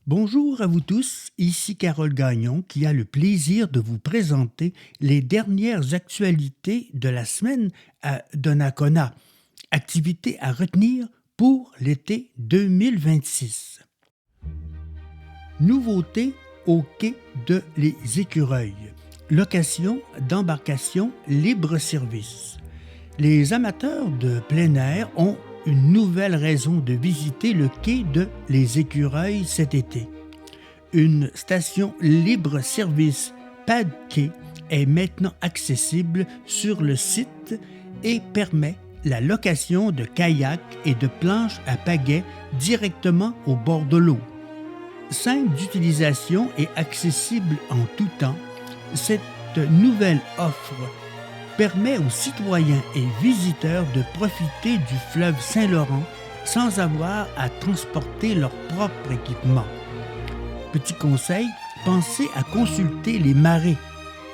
Bonjour à vous tous, ici Carole Gagnon qui a le plaisir de vous présenter les dernières actualités de la semaine à Donnacona. Activités à retenir pour l'été 2026. Nouveauté au quai de Les Écureuils. Location d'embarcation libre-service. Les amateurs de plein air ont une nouvelle raison de visiter le quai de Les Écureuils cet été. Une station libre-service Pad Quai est maintenant accessible sur le site et permet la location de kayaks et de planches à pagaie directement au bord de l'eau. Simple d'utilisation et accessible en tout temps, cette nouvelle offre permet aux citoyens et visiteurs de profiter du fleuve Saint-Laurent sans avoir à transporter leur propre équipement. Petit conseil, pensez à consulter les marées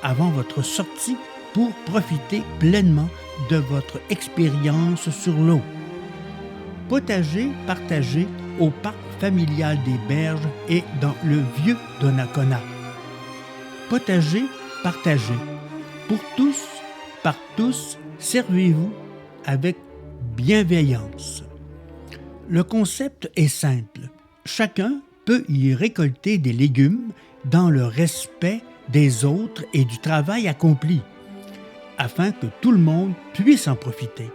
avant votre sortie pour profiter pleinement de votre expérience sur l'eau. Potager partagé au parc familial des Berges et dans le vieux Donnacona. Potager partagé. Pour tous, par tous, servez-vous avec bienveillance. Le concept est simple. Chacun peut y récolter des légumes dans le respect des autres et du travail accompli, afin que tout le monde puisse en profiter.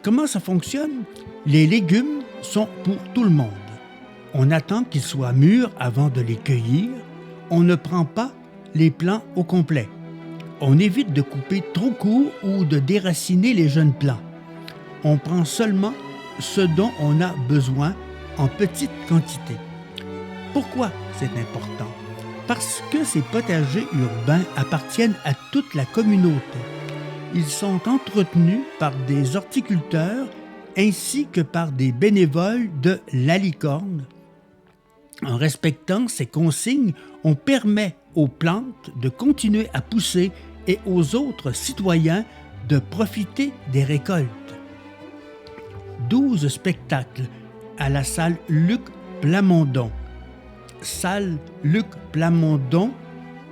Comment ça fonctionne? Les légumes sont pour tout le monde. On attend qu'ils soient mûrs avant de les cueillir. On ne prend pas les plants au complet. On évite de couper trop court ou de déraciner les jeunes plants. On prend seulement ce dont on a besoin en petite quantité. Pourquoi c'est important? Parce que ces potagers urbains appartiennent à toute la communauté. Ils sont entretenus par des horticulteurs ainsi que par des bénévoles de La Licorne. En respectant ces consignes, on permet aux plantes de continuer à pousser et aux autres citoyens de profiter des récoltes. 12 spectacles à la salle Luc Plamondon. Salle Luc Plamondon,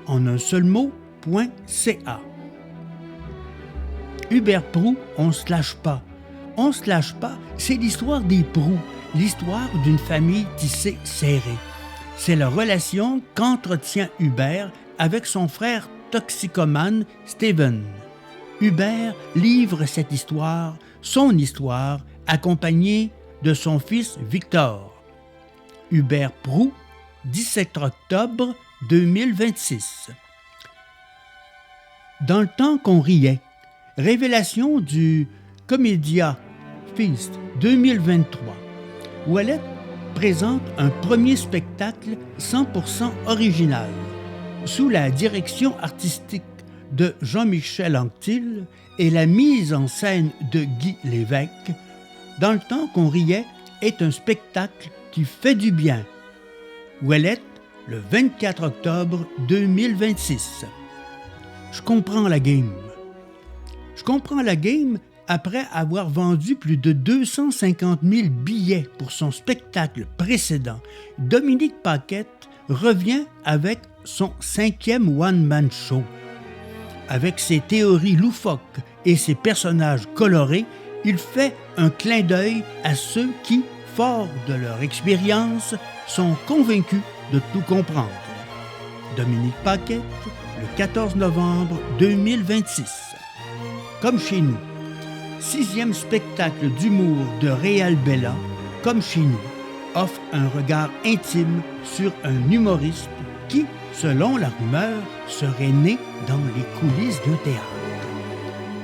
en un seul mot.ca. Hubert Proulx, on se lâche pas. On se lâche pas, c'est l'histoire des Proulx, l'histoire d'une famille tissée serrée. C'est la relation qu'entretient Hubert avec son frère toxicomane Steven. Hubert livre cette histoire, son histoire, accompagné de son fils Victor. Hubert Proulx, 17 octobre 2026. Dans le temps qu'on riait, révélation du Comédia Feast 2023. Ouellette présente un premier spectacle 100% original, sous la direction artistique de Jean-Michel Anctil et la mise en scène de Guy Lévesque. Dans le temps qu'on riait est un spectacle qui fait du bien. Ouellette, le 24 octobre 2026. Je comprends la game. Je comprends la game après avoir vendu plus de 250 000 billets pour son spectacle précédent. Dominique Paquette revient avec son 5e one-man show. Avec ses théories loufoques et ses personnages colorés, il fait un clin d'œil à ceux qui, forts de leur expérience, sont convaincus de tout comprendre. Dominique Paquette, le 14 novembre 2026. Comme chez nous, 6e spectacle d'humour de Réal Bella, Comme chez nous, offre un regard intime sur un humoriste qui, selon la rumeur, serait né dans les coulisses d'un théâtre.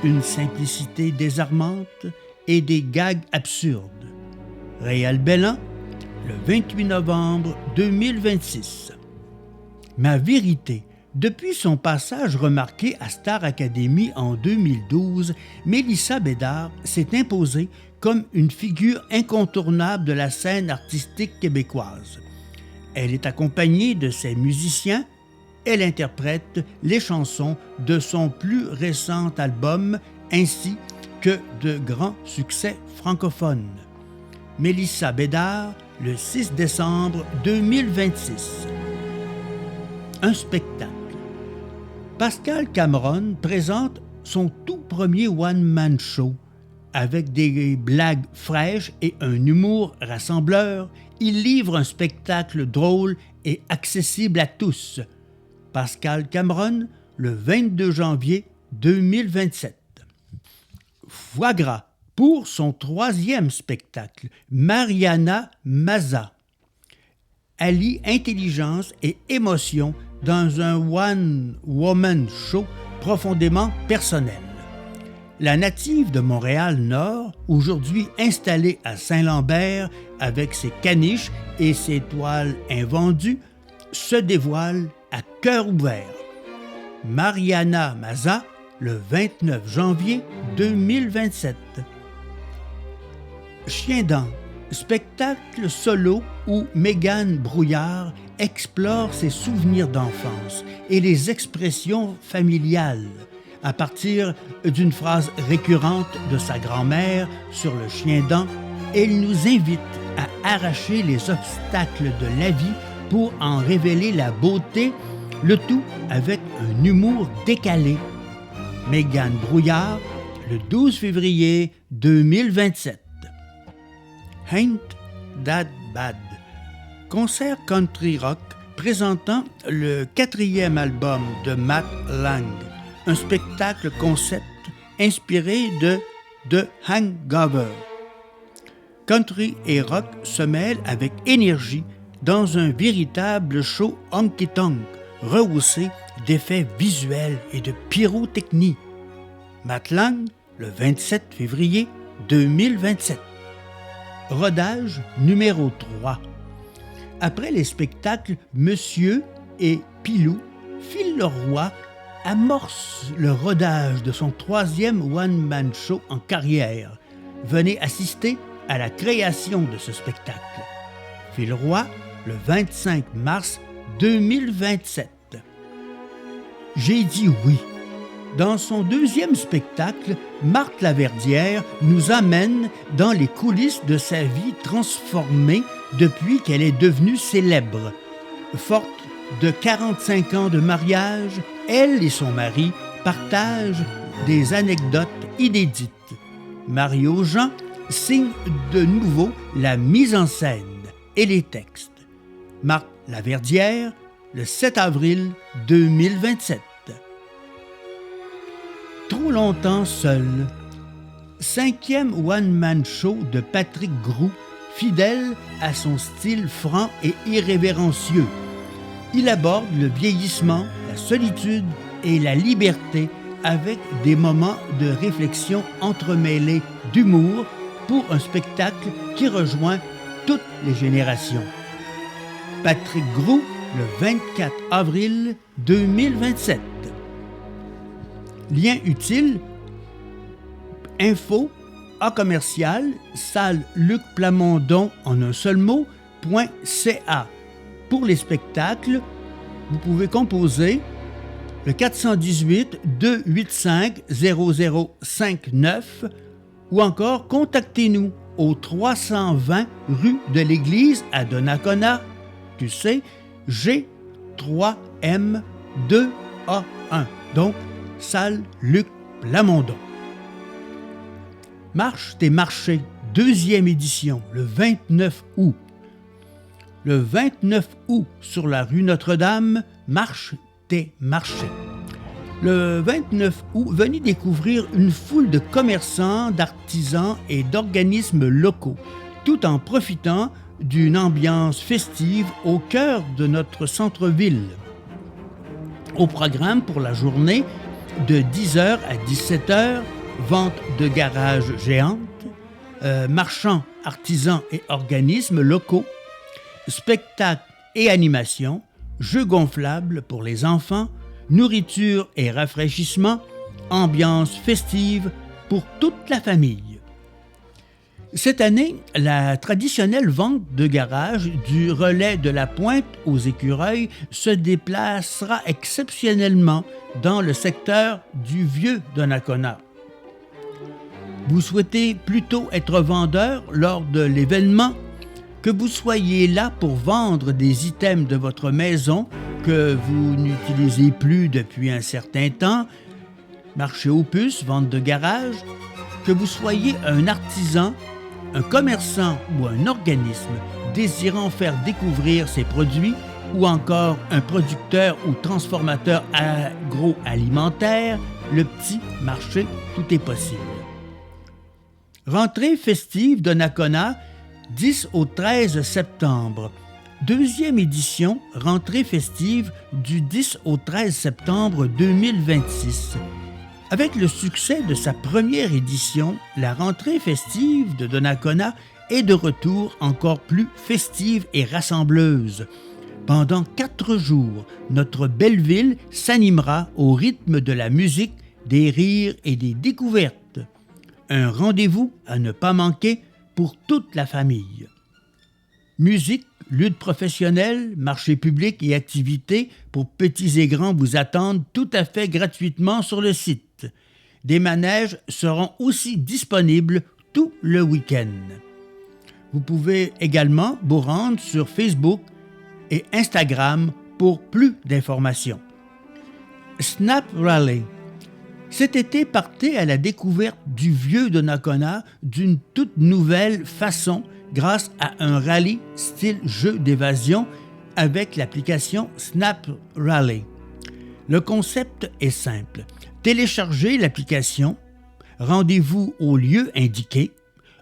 Une simplicité désarmante et des gags absurdes. Réal Bella, le 28 novembre 2026. Ma vérité. Depuis son passage remarqué à Star Academy en 2012, Mélissa Bédard s'est imposée comme une figure incontournable de la scène artistique québécoise. Elle est accompagnée de ses musiciens. Elle interprète les chansons de son plus récent album ainsi que de grands succès francophones. Mélissa Bédard, le 6 décembre 2026. Un spectacle. Pascal Cameron présente son tout premier one-man show. Avec des blagues fraîches et un humour rassembleur, il livre un spectacle drôle et accessible à tous. Pascal Cameron, le 22 janvier 2027. Foie gras. Pour son troisième spectacle, Mariana Maza allie intelligence et émotion dans un one-woman show profondément personnel. La native de Montréal-Nord, aujourd'hui installée à Saint-Lambert avec ses caniches et ses toiles invendues, se dévoile à cœur ouvert. Mariana Maza, le 29 janvier 2027. Chien dent, spectacle solo où Mégane Brouillard explore ses souvenirs d'enfance et les expressions familiales à partir d'une phrase récurrente de sa grand-mère sur le chien dent. Elle nous invite à arracher les obstacles de la vie pour en révéler la beauté, le tout avec un humour décalé. Mégane Brouillard, le 12 février 2027. Ain't That Bad. Concert country rock présentant le 4e album de Matt Lang, un spectacle concept inspiré de The Hangover. Country et rock se mêlent avec énergie dans un véritable show honky-tonk, rehaussé d'effets visuels et de pyrotechnie. Matt Lang, le 27 février 2027. Rodage numéro 3. Après les spectacles Monsieur et Pilou, Phil Leroy amorce le rodage de son troisième one-man show en carrière. Venez assister à la création de ce spectacle. Phil Roy, le 25 mars 2027. J'ai dit oui. Dans son deuxième spectacle, Marthe Laverdière nous amène dans les coulisses de sa vie transformée depuis qu'elle est devenue célèbre. Forte de 45 ans de mariage, elle et son mari partagent des anecdotes inédites. Mario Jean signe de nouveau la mise en scène et les textes. Marthe Laverdière, le 7 avril 2027. Trop longtemps seul. 5e one-man show de Patrick Groux, fidèle à son style franc et irrévérencieux. Il aborde le vieillissement, la solitude et la liberté avec des moments de réflexion entremêlés d'humour pour un spectacle qui rejoint toutes les générations. Patrick Groux, le 24 avril 2027. Lien utile, info, A-commercial, salle Luc Plamondon en un seul mot, .ca. Pour les spectacles, vous pouvez composer le 418-285-0059 ou encore contactez-nous au 320 rue de l'Église à Donnacona, QC, G3M2A1, donc salle Luc Plamondon. Marche des marchés, 2e édition, le 29 août. Le 29 août, sur la rue Notre-Dame, marche des marchés. Le 29 août, venez découvrir une foule de commerçants, d'artisans et d'organismes locaux, tout en profitant d'une ambiance festive au cœur de notre centre-ville. Au programme pour la journée, de 10h à 17h, vente de garages géantes, marchands, artisans et organismes locaux, spectacles et animations, jeux gonflables pour les enfants, nourriture et rafraîchissement, ambiance festive pour toute la famille. Cette année, la traditionnelle vente de garage du relais de la Pointe aux Écureuils se déplacera exceptionnellement dans le secteur du Vieux-Donnacona. Vous souhaitez plutôt être vendeur lors de l'événement? Que vous soyez là pour vendre des items de votre maison que vous n'utilisez plus depuis un certain temps, marché aux puces, vente de garage, que vous soyez un artisan, un commerçant ou un organisme désirant faire découvrir ses produits ou encore un producteur ou transformateur agroalimentaire, le petit marché, tout est possible. Rentrée festive de Nakona, 10 au 13 septembre. Deuxième édition, rentrée festive du 10 au 13 septembre 2026. Avec le succès de sa première édition, la rentrée festive de Donnacona est de retour encore plus festive et rassembleuse. Pendant 4 jours, notre belle ville s'animera au rythme de la musique, des rires et des découvertes. Un rendez-vous à ne pas manquer pour toute la famille. Musique, lutte professionnelle, marché public et activités pour petits et grands vous attendent tout à fait gratuitement sur le site. Des manèges seront aussi disponibles tout le week-end. Vous pouvez également vous rendre sur Facebook et Instagram pour plus d'informations. Snap Rally. Cet été, partez à la découverte du vieux Donnacona d'une toute nouvelle façon grâce à un rallye style jeu d'évasion avec l'application Snap Rally. Le concept est simple. Téléchargez l'application, rendez-vous au lieu indiqué,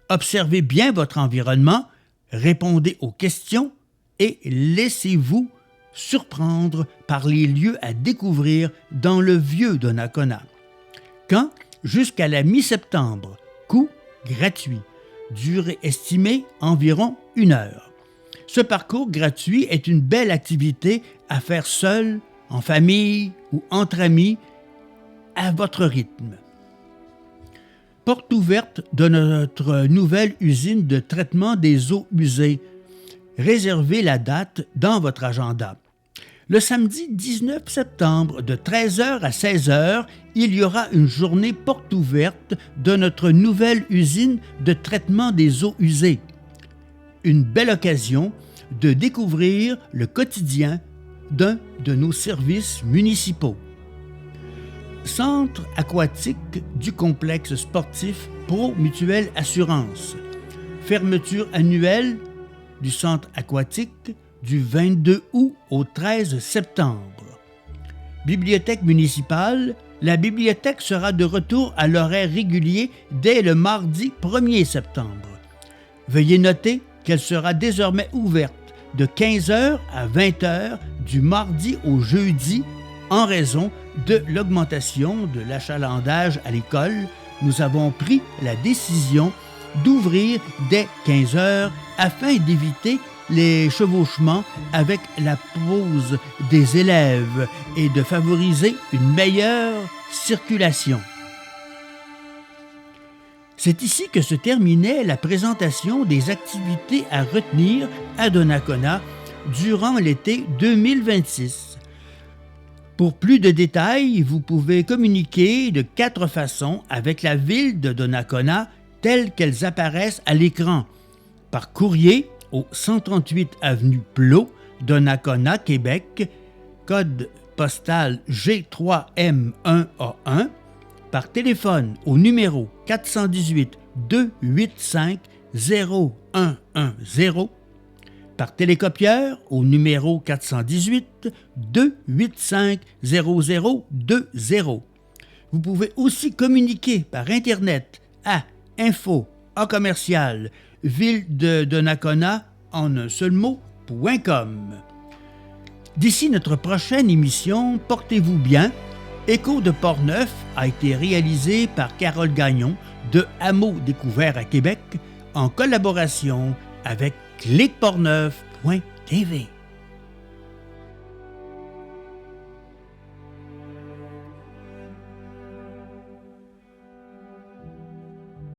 observez bien votre environnement, répondez aux questions et laissez-vous surprendre par les lieux à découvrir dans le vieux Donnacona. Quand? Jusqu'à la mi-septembre. Coût gratuit. Durée estimée environ 1 heure. Ce parcours gratuit est une belle activité à faire seul, en famille ou entre amis, à votre rythme. Porte ouverte de notre nouvelle usine de traitement des eaux usées. Réservez la date dans votre agenda. Le samedi 19 septembre, de 13h à 16h, il y aura une journée porte ouverte de notre nouvelle usine de traitement des eaux usées. Une belle occasion de découvrir le quotidien d'un de nos services municipaux. Centre aquatique du complexe sportif Pro Mutuelle Assurance. Fermeture annuelle du centre aquatique du 22 août au 13 septembre. Bibliothèque municipale, la bibliothèque sera de retour à l'horaire régulier dès le mardi 1er septembre. Veuillez noter qu'elle sera désormais ouverte de 15h à 20h du mardi au jeudi en raison de l'augmentation de l'achalandage à l'école. Nous avons pris la décision d'ouvrir dès 15h afin d'éviter les chevauchements avec la pause des élèves et de favoriser une meilleure circulation. C'est ici que se terminait la présentation des activités à retenir à Donnacona durant l'été 2026. Pour plus de détails, vous pouvez communiquer de 4 façons avec la ville de Donnacona telles qu'elles apparaissent à l'écran. Par courrier au 138 avenue Plot, Donnacona, Québec, code postal G3M1A1, par téléphone au numéro 418-285-0110, par télécopieur au numéro 418-285-0020. Vous pouvez aussi communiquer par Internet à info@ville-de-Donnacona en un seul mot.com. D'ici notre prochaine émission, portez-vous bien. Écho de Portneuf a été réalisé par Carole Gagnon de Hameaux Découverts à Québec en collaboration avec cliqueportneuf.tv.